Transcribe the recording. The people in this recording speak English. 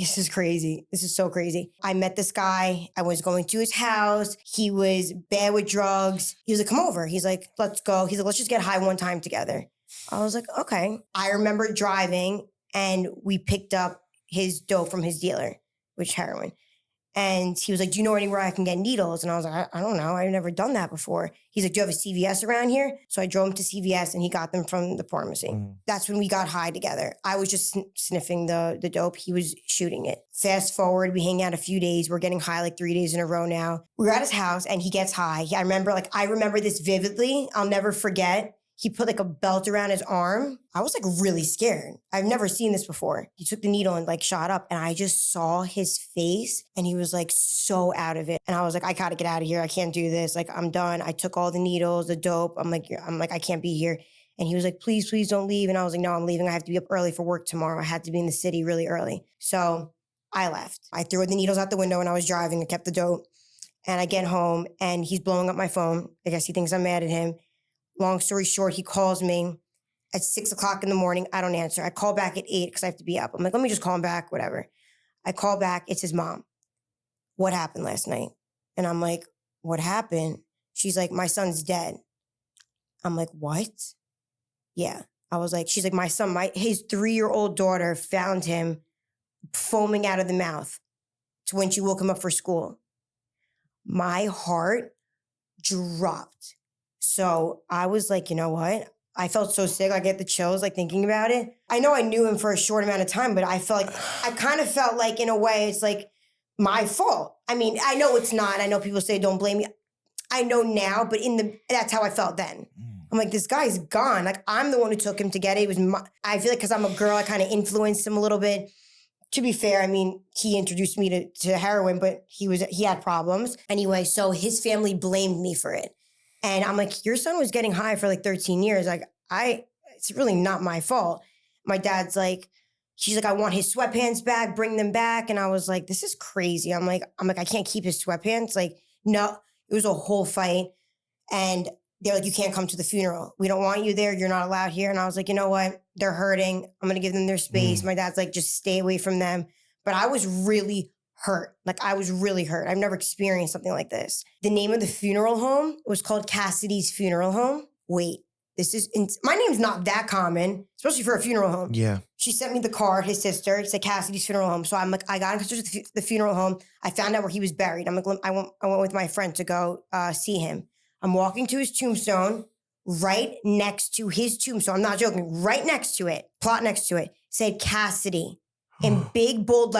This is crazy. This is so crazy. I met this guy. I was going to his house. He was bad with drugs. He was like, come over. He's like, let's go. He's like, let's just get high one time together. I was like, okay. I remember driving and we picked up his dope from his dealer, which heroin. And he was like, do you know anywhere I can get needles? And I was like, I don't know. I've never done that before. He's like, do you have a CVS around here? So I drove him to CVS and he got them from the pharmacy. That's when we got high together. I was just sniffing the dope. He was shooting it. Fast forward, we hang out a few days. We're getting high like 3 days in a row now. We're at his house and he gets high. I remember this vividly. I'll never forget. He put like a belt around his arm. I was like really scared. I've never seen this before. He took the needle and like shot up and I just saw his face and he was like so out of it. And I was like, I gotta get out of here. I can't do this. Like, I'm done. I took all the needles, the dope. I'm like, I can't be here. And he was like, please don't leave. And I was like, no, I'm leaving. I have to be up early for work tomorrow. I had to be in the city really early. So I left. I threw the needles out the window when I was driving. I kept the dope. And I get home and he's blowing up my phone. I guess he thinks I'm mad at him. Long story short, he calls me at 6 o'clock in the morning. I don't answer. I call back at 8 because I have to be up. I'm like, let me just call him back, whatever. I call back. It's his mom. What happened last night? And I'm like, what happened? She's like, my son's dead. I'm like, what? Yeah. I was like, she's like, his 3-year-old daughter found him foaming out of the mouth to when she woke him up for school. My heart dropped. So I was like, you know what? I felt so sick. I get the chills like thinking about it. I know I knew him for a short amount of time, but I kind of felt like in a way it's like my fault. I mean, I know it's not. I know people say don't blame me. I know now, but that's how I felt then. I'm like, this guy's gone. Like, I'm the one who took him to get it. I feel like because I'm a girl, I kind of influenced him a little bit. To be fair, I mean, he introduced me to heroin, but he had problems. Anyway, so his family blamed me for it. And I'm like, your son was getting high for like 13 years. Like, it's really not my fault. My dad's like, she's like, I want his sweatpants back, bring them back. And I was like, this is crazy. I'm like, I can't keep his sweatpants. Like, no, it was a whole fight. And they're like, you can't come to the funeral. We don't want you there. You're not allowed here. And I was like, you know what? They're hurting. I'm going to give them their space. My dad's like, just stay away from them. But I was really hurt. Like, I was really hurt. I've never experienced something like this. The name of the funeral home was called Cassidy's Funeral Home. Wait, my name's not that common, especially for a funeral home. Yeah. She sent me the card, his sister. It said Cassidy's Funeral Home. So I'm like, I got in touch with the funeral home. I found out where he was buried. I'm like, I went with my friend to go see him. I'm walking to his tombstone, right next to his tombstone. I'm not joking. Right next to it, plot next to it, said Cassidy in big bold letters.